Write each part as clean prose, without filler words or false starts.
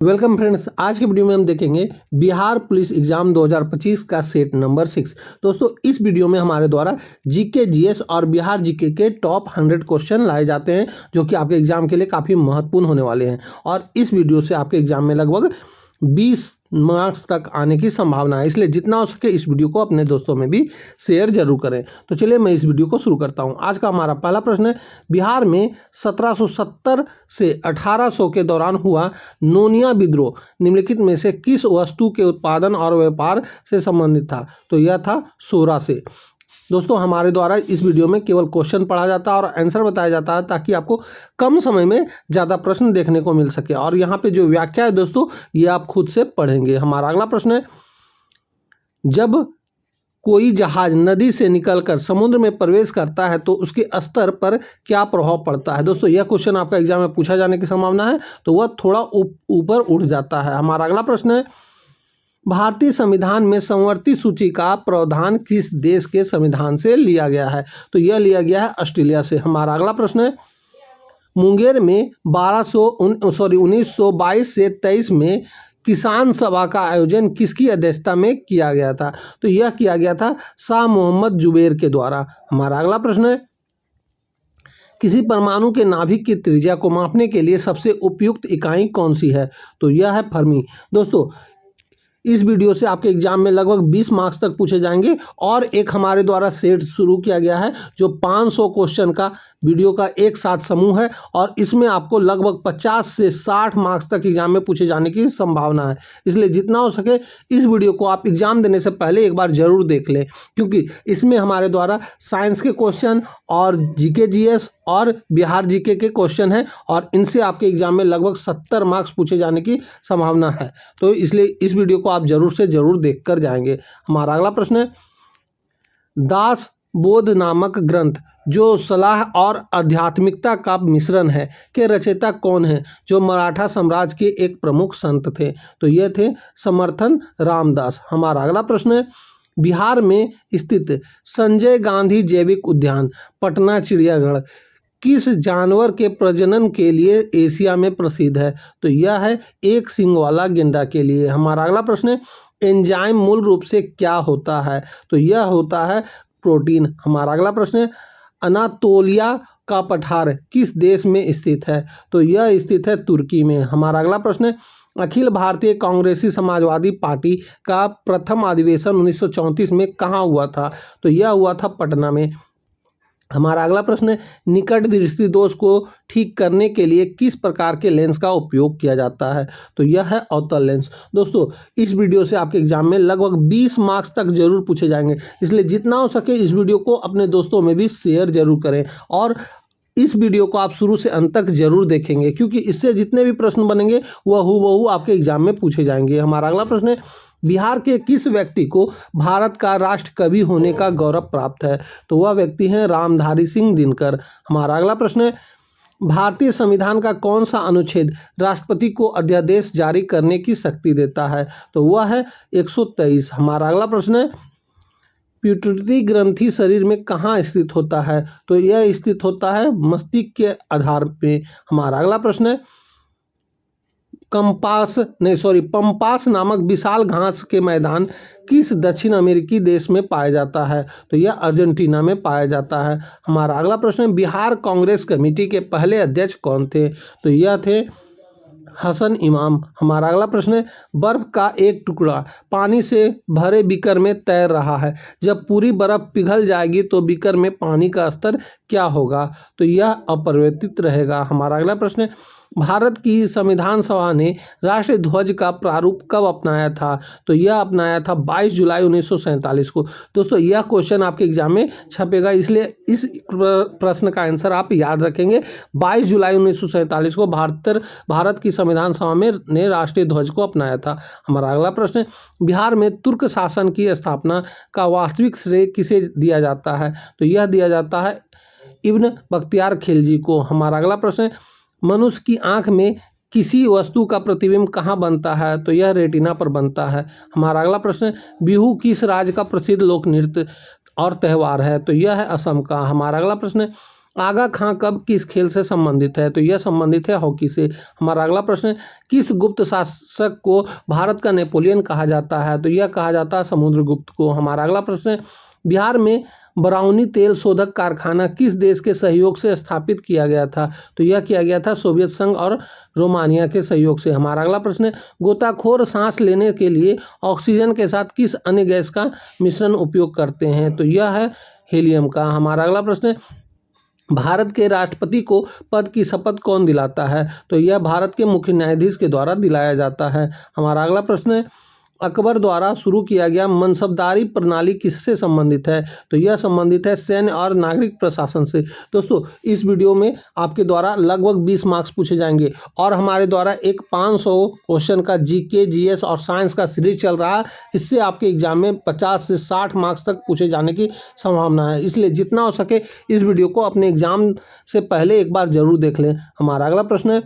Welcome friends, आज के video में हम देखेंगे बिहार पुलिस एग्जाम 2025 का सेट नंबर 6। दोस्तों, इस वीडियो में हमारे द्वारा जीके, जीएस और बिहार जीके के टॉप 100 क्वेश्चन लाए जाते हैं जो कि आपके एग्जाम के लिए काफ़ी महत्वपूर्ण होने वाले हैं। और इस वीडियो से आपके एग्जाम में लगभग 20 मार्क्स तक आने की संभावना है, इसलिए जितना हो सके इस वीडियो को अपने दोस्तों में भी शेयर जरूर करें। तो चलिए मैं इस वीडियो को शुरू करता हूं। आज का हमारा पहला प्रश्न है, बिहार में 1770 से 1800 के दौरान हुआ नोनिया विद्रोह निम्नलिखित में से किस वस्तु के उत्पादन और व्यापार से संबंधित था? तो यह था सोरा से। दोस्तों, हमारे द्वारा इस वीडियो में केवल क्वेश्चन पढ़ा जाता है और आंसर बताया जाता है ताकि आपको कम समय में ज़्यादा प्रश्न देखने को मिल सके। और यहाँ पे जो व्याख्या है दोस्तों, ये आप खुद से पढ़ेंगे। हमारा अगला प्रश्न है, जब कोई जहाज नदी से निकलकर समुद्र में प्रवेश करता है तो उसके स्तर पर क्या प्रभाव पड़ता है? दोस्तों, यह क्वेश्चन आपका एग्जाम में पूछा जाने की संभावना है, तो वह थोड़ा ऊपर उठ जाता है। हमारा अगला प्रश्न है, भारतीय संविधान में समवर्ती सूची का प्रावधान किस देश के संविधान से लिया गया है? तो यह लिया गया है ऑस्ट्रेलिया से। हमारा अगला प्रश्न है, मुंगेर में 1922 से 23 में किसान सभा का आयोजन किसकी अध्यक्षता में किया गया था? तो यह किया गया था शाह मोहम्मद जुबैर के द्वारा। हमारा अगला प्रश्न है, किसी परमाणु के नाभिक की त्रिज्या को मापने के लिए सबसे उपयुक्त इकाई कौन सी है? तो यह है फर्मी। दोस्तों, इस वीडियो से आपके एग्जाम में लगभग 20 मार्क्स तक पूछे जाएंगे और एक हमारे द्वारा सेट शुरू किया गया है जो 500 क्वेश्चन का वीडियो का एक साथ समूह है और इसमें आपको लगभग 50 से 60 मार्क्स तक एग्जाम में पूछे जाने की संभावना है। इसलिए जितना हो सके इस वीडियो को आप एग्जाम देने से पहले एक बार जरूर देख लें, क्योंकि इसमें हमारे द्वारा साइंस के क्वेश्चन और जीके, जीएस और बिहार जीके के क्वेश्चन हैं और इनसे आपके एग्जाम में लगभग 70 मार्क्स पूछे जाने की संभावना है। तो इसलिए इस वीडियो को आप जरूर से जरूर देख कर जाएंगे। हमारा अगला प्रश्न है, दास बोध नामक ग्रंथ जो सलाह और आध्यात्मिकता का मिश्रण है के रचयिता कौन है जो मराठा साम्राज्य के एक प्रमुख संत थे? तो ये थे समर्थन रामदास। हमारा अगला प्रश्न है, बिहार में स्थित संजय गांधी जैविक उद्यान पटना चिड़ियाघर किस जानवर के प्रजनन के लिए एशिया में प्रसिद्ध है? तो यह है एक सींग वाला गेंडा के लिए। हमारा अगला प्रश्न है, एंजाइम मूल रूप से क्या होता है? तो यह होता है प्रोटीन। हमारा अगला प्रश्न है, अनातोलिया का पठार किस देश में स्थित है? तो यह स्थित है तुर्की में। हमारा अगला प्रश्न है, अखिल भारतीय कांग्रेसी समाजवादी पार्टी का प्रथम अधिवेशन 1934 में कहाँ हुआ था? तो यह हुआ था पटना में। हमारा अगला प्रश्न है, निकट दृष्टि दोष को ठीक करने के लिए किस प्रकार के लेंस का उपयोग किया जाता है? तो यह है अवतल लेंस। दोस्तों, इस वीडियो से आपके एग्जाम में लगभग 20 मार्क्स तक जरूर पूछे जाएंगे, इसलिए जितना हो सके इस वीडियो को अपने दोस्तों में भी शेयर जरूर करें और इस वीडियो को आप शुरू से अंत तक जरूर देखेंगे, क्योंकि इससे जितने भी प्रश्न बनेंगे वह हूबहू आपके एग्जाम में पूछे जाएंगे। हमारा अगला प्रश्न है, बिहार के किस व्यक्ति को भारत का राष्ट्र कवि होने का गौरव प्राप्त है? तो वह व्यक्ति हैं रामधारी सिंह दिनकर। हमारा अगला प्रश्न है, भारतीय संविधान का कौन सा अनुच्छेद राष्ट्रपति को अध्यादेश जारी करने की शक्ति देता है? तो वह है 123। हमारा अगला प्रश्न है, पिट्यूटरी ग्रंथि शरीर में कहाँ स्थित होता है? तो यह स्थित होता है मस्तिष्क के आधार पे। हमारा अगला प्रश्न है, पंपास नामक विशाल घास के मैदान किस दक्षिण अमेरिकी देश में पाया जाता है? तो यह अर्जेंटीना में पाया जाता है। हमारा अगला प्रश्न है, बिहार कांग्रेस कमेटी के पहले अध्यक्ष कौन थे? तो यह थे हसन इमाम। हमारा अगला प्रश्न है, बर्फ का एक टुकड़ा पानी से भरे बीकर में तैर रहा है, जब पूरी बर्फ पिघल जाएगी तो बीकर में पानी का स्तर क्या होगा? तो यह अपरिवर्तित रहेगा। हमारा अगला प्रश्न है, भारत की संविधान सभा ने राष्ट्रीय ध्वज का प्रारूप कब अपनाया था? तो यह अपनाया था 22 जुलाई 1947 को। दोस्तों, यह क्वेश्चन आपके एग्जाम में छपेगा, इसलिए इस प्रश्न का आंसर आप याद रखेंगे। 22 जुलाई 1947 को भारत की संविधान सभा में ने राष्ट्रीय ध्वज को अपनाया था। हमारा अगला प्रश्न है, बिहार में तुर्क शासन की स्थापना का वास्तविक श्रेय किसे दिया जाता है? तो यह दिया जाता है इब्न बख्तियार खिलजी को। हमारा अगला प्रश्न है, मनुष्य की आंख में किसी वस्तु का प्रतिबिंब कहाँ बनता है? तो यह रेटिना पर बनता है। हमारा अगला प्रश्न है, बिहू किस राज्य का प्रसिद्ध लोक नृत्य और त्यौहार है? तो यह है असम का। हमारा अगला प्रश्न है, आगा खां कब किस खेल से संबंधित है? तो यह संबंधित है हॉकी से। हमारा अगला प्रश्न है, किस गुप्त शासक को भारत का नेपोलियन कहा जाता है? तो यह कहा जाता है समुद्रगुप्त को। हमारा अगला प्रश्न है, बिहार में बरौनी तेल शोधक कारखाना किस देश के सहयोग से स्थापित किया गया था? तो यह किया गया था सोवियत संघ और रोमानिया के सहयोग से। हमारा अगला प्रश्न है, गोताखोर सांस लेने के लिए ऑक्सीजन के साथ किस अन्य गैस का मिश्रण उपयोग करते हैं? तो यह है हीलियम का। हमारा अगला प्रश्न है, भारत के राष्ट्रपति को पद की शपथ कौन दिलाता है? तो यह भारत के मुख्य न्यायाधीश के द्वारा दिलाया जाता है। हमारा अगला प्रश्न है, अकबर द्वारा शुरू किया गया मनसबदारी प्रणाली किससे संबंधित है? तो यह संबंधित है सैन्य और नागरिक प्रशासन से। दोस्तों, इस वीडियो में आपके द्वारा लगभग 20 मार्क्स पूछे जाएंगे और हमारे द्वारा एक 500 क्वेश्चन का जीके, जीएस और साइंस का सीरीज चल रहा है। इससे आपके एग्जाम में 50 से 60 मार्क्स तक पूछे जाने की संभावना है, इसलिए जितना हो सके इस वीडियो को अपने एग्जाम से पहले एक बार जरूर देख लें। हमारा अगला प्रश्न है,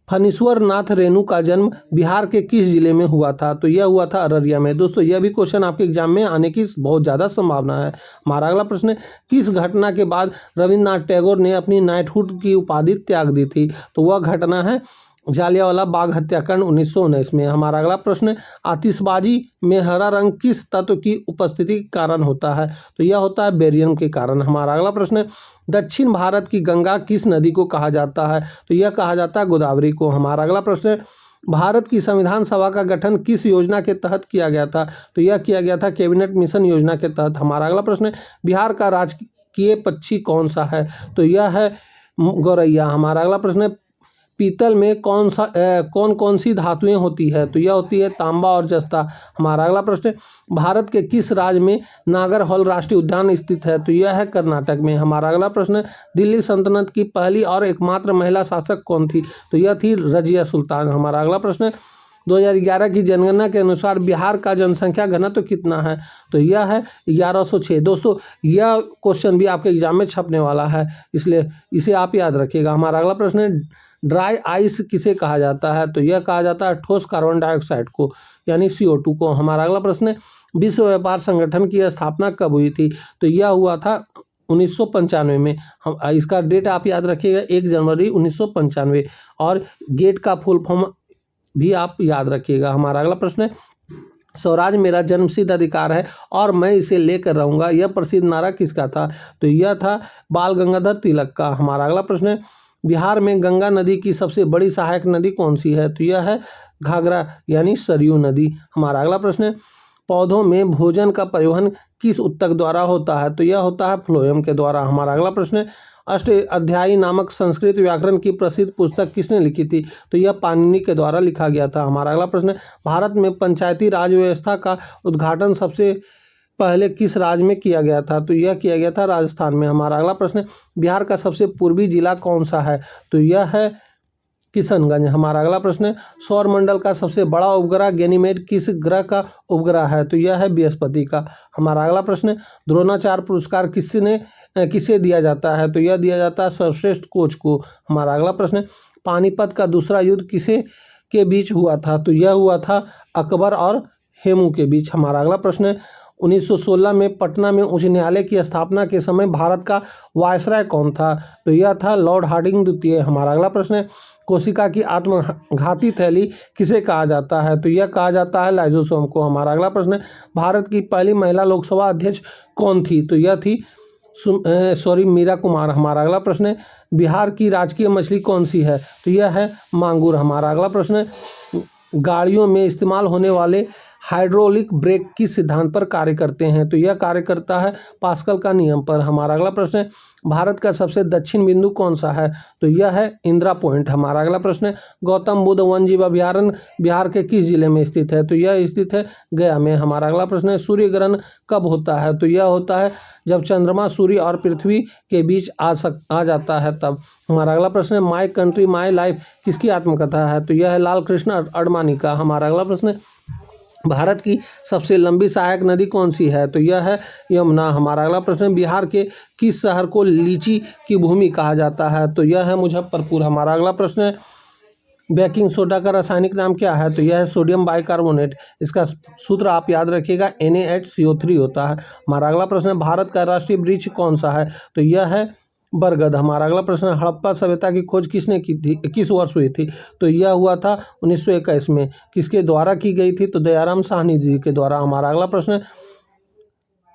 फणीश्वर नाथ रेणु का जन्म बिहार के किस जिले में हुआ था? तो यह हुआ था अररिया में। दोस्तों, यह भी क्वेश्चन आपके एग्जाम में आने की बहुत ज़्यादा संभावना है। हमारा अगला प्रश्न है, किस घटना के बाद रविन्द्रनाथ टैगोर ने अपनी नाइटहुड की उपाधि त्याग दी थी? तो वह घटना है जालियांवाला बाग हत्याकांड 1919 में। हमारा अगला प्रश्न है, आतिशबाजी में हरा रंग किस तत्व की उपस्थिति के कारण होता है? तो यह होता है बेरियम के कारण। हमारा अगला प्रश्न है, दक्षिण भारत की गंगा किस नदी को कहा जाता है? तो यह कहा जाता है गोदावरी को। हमारा अगला प्रश्न है, भारत की संविधान सभा का गठन किस योजना के तहत किया गया था? तो यह किया गया था कैबिनेट मिशन योजना के तहत। हमारा अगला प्रश्न है, बिहार का राजकीय पक्षी कौन सा है? तो यह है गौरैया। हमारा अगला प्रश्न है, पीतल में कौन कौन सी धातुएं होती है? तो यह होती है तांबा और जस्ता। हमारा अगला प्रश्न है, भारत के किस राज्य में नागरहोल राष्ट्रीय उद्यान स्थित है? तो यह है कर्नाटक में। हमारा अगला प्रश्न है, दिल्ली सल्तनत की पहली और एकमात्र महिला शासक कौन थी? तो यह थी रजिया सुल्तान। हमारा अगला प्रश्न है, 2011 की जनगणना के अनुसार बिहार का जनसंख्या घनत्व कितना है? तो यह है 1106। दोस्तों, यह क्वेश्चन भी आपके एग्जाम में छपने वाला है, इसलिए इसे आप याद रखिएगा। हमारा अगला प्रश्न है, ड्राई आइस किसे कहा जाता है? तो यह कहा जाता है ठोस कार्बन डाइऑक्साइड को, यानी CO2 को। हमारा अगला प्रश्न है, विश्व व्यापार संगठन की स्थापना कब हुई थी? तो यह हुआ था 1995 में। हम इसका डेट आप याद रखिएगा, 1 जनवरी 1995। और गेट का फुल फॉर्म भी आप याद रखिएगा। हमारा अगला प्रश्न है, स्वराज मेरा जन्मसिद्ध अधिकार है और मैं इसे लेकर रहूंगा, यह प्रसिद्ध नारा किसका था? तो यह था बाल गंगाधर तिलक का। हमारा अगला प्रश्न है, बिहार में गंगा नदी की सबसे बड़ी सहायक नदी कौन सी है? तो यह है घाघरा यानी सरयू नदी। हमारा अगला प्रश्न है, पौधों में भोजन का परिवहन किस ऊतक द्वारा होता है? तो यह होता है फ्लोएम के द्वारा। हमारा अगला प्रश्न है, अष्टाध्यायी नामक संस्कृत व्याकरण की प्रसिद्ध पुस्तक किसने लिखी थी? तो यह पाणिनि के द्वारा लिखा गया था। हमारा अगला प्रश्न है, भारत में पंचायती राज व्यवस्था का उद्घाटन सबसे पहले किस राज्य में किया गया था? तो यह किया गया था राजस्थान में। हमारा अगला प्रश्न है, बिहार का सबसे पूर्वी जिला कौन सा है? तो यह है किशनगंज। हमारा अगला प्रश्न है, सौरमंडल का सबसे बड़ा उपग्रह गैनीमेड किस ग्रह का उपग्रह है? तो यह है बृहस्पति का। हमारा अगला प्रश्न है, द्रोणाचार्य पुरस्कार किसे दिया जाता है? तो यह दिया जाता है सर्वश्रेष्ठ कोच को। हमारा अगला प्रश्न है, पानीपत का दूसरा युद्ध किसे के बीच हुआ था? तो यह हुआ था अकबर और हेमू के बीच। हमारा अगला प्रश्न है, 1916 में पटना में उच्च न्यायालय की स्थापना के समय भारत का वायसराय कौन था? तो यह था लॉर्ड हार्डिंग द्वितीय। हमारा अगला प्रश्न है, कोशिका की आत्मघाती थैली किसे कहा जाता है? तो यह कहा जाता है लाइजोसोम को। हमारा अगला प्रश्न है, भारत की पहली महिला लोकसभा अध्यक्ष कौन थी? तो यह थी मीरा कुमार। हमारा अगला प्रश्न है, बिहार की राजकीय मछली कौन सी है? तो यह है मांगुर। हमारा अगला प्रश्न है, गाड़ियों में इस्तेमाल होने वाले हाइड्रोलिक ब्रेक किस सिद्धांत पर कार्य करते हैं? तो यह कार्य करता है पास्कल का नियम पर। हमारा अगला प्रश्न है, भारत का सबसे दक्षिण बिंदु कौन सा है? तो यह है इंदिरा पॉइंट। हमारा अगला प्रश्न है, गौतम बुद्ध वन्यजीव अभयारण्य बिहार के किस जिले में स्थित है? तो यह स्थित है गया में। हमारा अगला प्रश्न है, सूर्य ग्रहण कब होता है? तो यह होता है जब चंद्रमा सूर्य और पृथ्वी के बीच आ जाता है तब। हमारा अगला प्रश्न है, माई कंट्री माई लाइफ किसकी आत्मकथा है? तो यह है लाल कृष्ण अडवाणी का। हमारा अगला प्रश्न है, भारत की सबसे लंबी सहायक नदी कौन सी है? तो यह है यमुना। हमारा अगला प्रश्न, बिहार के किस शहर को लीची की भूमि कहा जाता है? तो यह है मुजफ्फरपुर। हमारा अगला प्रश्न है, बेकिंग सोडा का रासायनिक नाम क्या है? तो यह है सोडियम बाइकार्बोनेट। इसका सूत्र आप याद रखिएगा, NaHCO3 होता है। हमारा अगला प्रश्न है, भारत का राष्ट्रीय वृक्ष कौन सा है? तो यह है बरगद। हमारा अगला प्रश्न है हड़प्पा सभ्यता की खोज किसने की थी, किस वर्ष हुई थी? तो यह हुआ था 1921 में। किसके द्वारा की गई थी? तो दयाराम साहनी जी के द्वारा। हमारा अगला प्रश्न है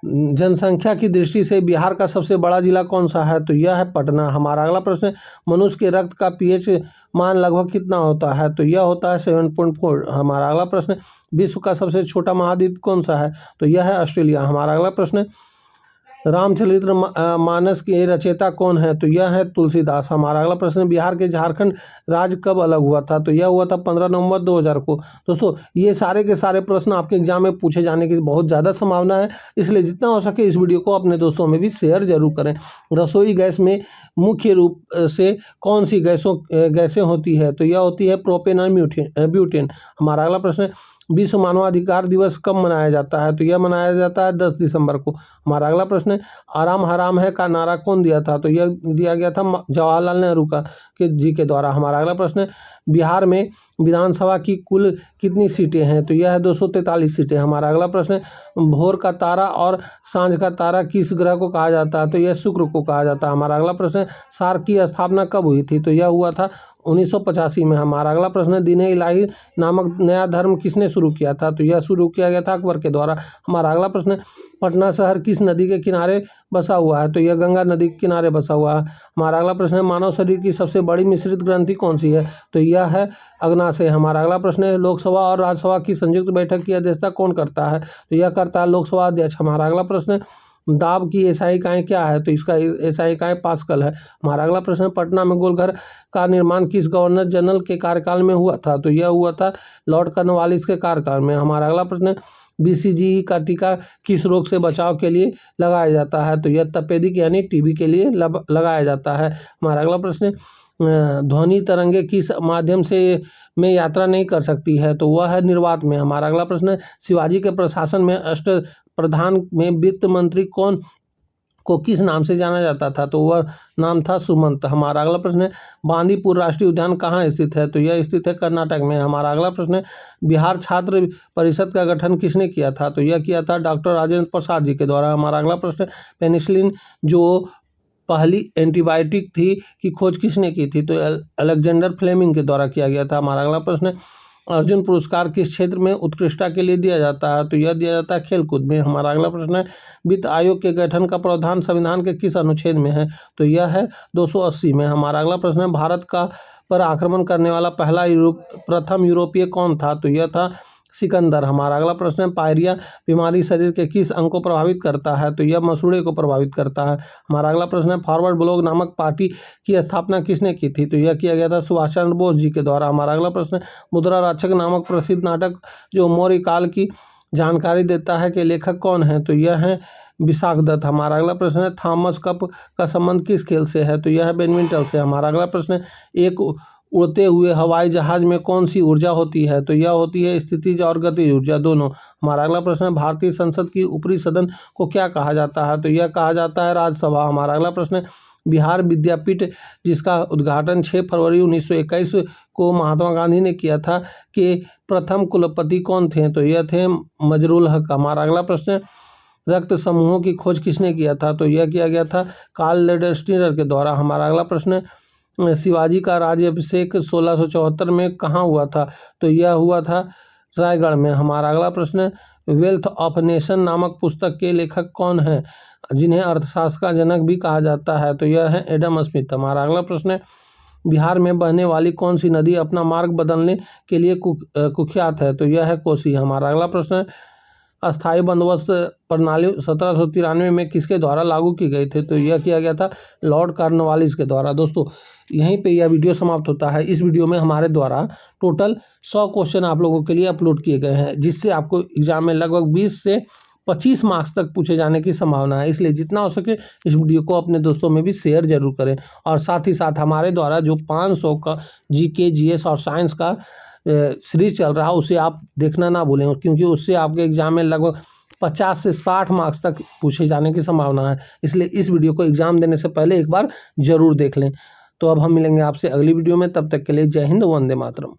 जनसंख्या की दृष्टि से बिहार का सबसे बड़ा जिला कौन सा है? तो यह है पटना। हमारा अगला प्रश्न है मनुष्य के रक्त का पीएच मान लगभग कितना होता है? तो यह होता है 7.4। हमारा अगला प्रश्न है विश्व का सबसे छोटा महाद्वीप कौन सा है? तो यह है ऑस्ट्रेलिया। हमारा अगला प्रश्न है रामचरित्र मानस के रचयिता कौन है? तो यह है तुलसीदास। हमारा अगला प्रश्न बिहार के झारखंड राज्य कब अलग हुआ था? तो यह हुआ था 15 नवंबर 2000 को। दोस्तों ये सारे के सारे प्रश्न आपके एग्जाम में पूछे जाने की बहुत ज़्यादा संभावना है, इसलिए जितना हो सके इस वीडियो को अपने दोस्तों में भी शेयर जरूर करें। रसोई गैस में मुख्य रूप से कौन सी गैसें होती है? तो यह होती है प्रोपेन और ब्यूटेन। हमारा अगला प्रश्न है विश्व मानवाधिकार दिवस कब मनाया जाता है? तो यह मनाया जाता है 10 दिसंबर को। हमारा अगला प्रश्न है आराम हराम है का नारा कौन दिया था? तो यह दिया गया था जवाहरलाल नेहरू जी के द्वारा। हमारा अगला प्रश्न है बिहार में विधानसभा की कुल कितनी सीटें हैं? तो यह है 243 सीटें। हमारा अगला प्रश्न है भोर का तारा और सांझ का तारा किस ग्रह को कहा जाता है? तो यह शुक्र को कहा जाता है। हमारा अगला प्रश्न है सार्क की स्थापना कब हुई थी? तो यह हुआ था 1985 में। हमारा अगला प्रश्न है दीन इलाही नामक नया धर्म किसने शुरू किया था? तो यह शुरू किया गया था अकबर के द्वारा। हमारा अगला प्रश्न है पटना शहर किस नदी के किनारे बसा हुआ है? तो यह गंगा नदी के किनारे बसा हुआ है। हमारा अगला प्रश्न है मानव शरीर की सबसे बड़ी मिश्रित ग्रंथि कौन सी है? तो यह है अग्नाशय। हमारा अगला प्रश्न है लोकसभा और राज्यसभा की संयुक्त बैठक की अध्यक्षता कौन करता है? तो यह करता है लोकसभा अध्यक्ष। हमारा अगला प्रश्न है दाब की एसआई इकाई क्या है? तो इसका एसआई इकाई पास्कल है। हमारा अगला प्रश्न है पटना में गोलघर का निर्माण किस गवर्नर जनरल के कार्यकाल में हुआ था? तो यह हुआ था लॉर्ड कॉर्नवालिस के कार्यकाल में। हमारा अगला प्रश्न है बीसीजी का टीका किस रोग से बचाव के लिए लगाया जाता है? तो यह तपेदिक यानी टीबी के लिए लगाया जाता है। हमारा अगला प्रश्न है ध्वनि तरंगे किस माध्यम से में यात्रा नहीं कर सकती है? तो वह है निर्वात में। हमारा अगला प्रश्न है शिवाजी के प्रशासन में अष्ट प्रधान में वित्त मंत्री कौन को किस नाम से जाना जाता था? तो वह नाम था सुमंत। हमारा अगला प्रश्न है बांदीपुर राष्ट्रीय उद्यान कहाँ स्थित है? तो यह स्थित है कर्नाटक में। हमारा अगला प्रश्न है बिहार छात्र परिषद का गठन किसने किया था? तो यह किया था डॉक्टर राजेंद्र प्रसाद जी के द्वारा। हमारा अगला प्रश्न है पेनिसिलिन जो पहली एंटीबायोटिक थी की खोज किसने की थी? तो अलेक्जेंडर फ्लेमिंग के द्वारा किया गया था। हमारा अगला प्रश्न है अर्जुन पुरस्कार किस क्षेत्र में उत्कृष्टता के लिए दिया जाता है? तो यह दिया जाता है खेलकूद में। हमारा अगला प्रश्न है वित्त आयोग के गठन का प्रावधान संविधान के किस अनुच्छेद में है? तो यह है 280 में। हमारा अगला प्रश्न है भारत का पर आक्रमण करने वाला प्रथम यूरोपीय कौन था? तो यह था सिकंदर। हमारा अगला प्रश्न है पायरिया बीमारी शरीर के किस अंग को प्रभावित करता है? तो यह मसूड़े को प्रभावित करता है। हमारा अगला प्रश्न है फॉरवर्ड ब्लॉक नामक पार्टी की स्थापना किसने की थी? तो यह किया गया था सुभाष चंद्र बोस जी के द्वारा। हमारा अगला प्रश्न है मुद्रा रक्षक नामक प्रसिद्ध नाटक जो मौर्य काल की जानकारी देता है कि लेखक कौन है? तो यह है विशाखदत्त। हमारा अगला प्रश्न है थॉमस कप का संबंध किस खेल से है? तो यह है बैडमिंटन से। हमारा अगला प्रश्न है एक उड़ते हुए हवाई जहाज में कौन सी ऊर्जा होती है? तो यह होती है स्थितिज और गतिज ऊर्जा दोनों। हमारा अगला प्रश्न है भारतीय संसद की ऊपरी सदन को क्या कहा जाता है? तो यह कहा जाता है राज्यसभा। हमारा अगला प्रश्न है बिहार विद्यापीठ जिसका उद्घाटन 6 फरवरी 1921 को महात्मा गांधी ने किया था कि प्रथम कुलपति कौन थे? तो यह थे मजरूल हक। हमारा अगला प्रश्न है रक्त समूहों की खोज किसने किया था? तो यह किया गया था कार्ल लेडस्टीनर के द्वारा। हमारा अगला प्रश्न है शिवाजी का राज्याभिषेक 1674 में कहाँ हुआ था? तो यह हुआ था रायगढ़ में। हमारा अगला प्रश्न है वेल्थ ऑफ नेशन नामक पुस्तक के लेखक कौन है जिन्हें अर्थशास्त्र का जनक भी कहा जाता है? तो यह है एडम स्मिथ। हमारा अगला प्रश्न है बिहार में बहने वाली कौन सी नदी अपना मार्ग बदलने के लिए कुख्यात है? तो यह है कोसी। हमारा अगला प्रश्न है अस्थायी बंदोबस्त प्रणाली 1793 में किसके द्वारा लागू की गई थी? तो यह किया गया था लॉर्ड कॉर्नवालिस के द्वारा। दोस्तों यहीं पे यह वीडियो समाप्त होता है। इस वीडियो में हमारे द्वारा टोटल 100 क्वेश्चन आप लोगों के लिए अपलोड किए गए हैं, जिससे आपको एग्जाम में लगभग 20 से 25 मार्क्स तक पूछे जाने की संभावना है। इसलिए जितना हो सके इस वीडियो को अपने दोस्तों में भी शेयर जरूर करें। और साथ ही साथ हमारे द्वारा जो 500 का जीके जीएस और साइंस का सीरीज चल रहा है उसे आप देखना ना भूलें, क्योंकि उससे आपके एग्जाम में लगभग 50 से 60 मार्क्स तक पूछे जाने की संभावना है। इसलिए इस वीडियो को एग्जाम देने से पहले एक बार जरूर देख लें। तो अब हम मिलेंगे आपसे अगली वीडियो में, तब तक के लिए जय हिंद, वंदे मातरम।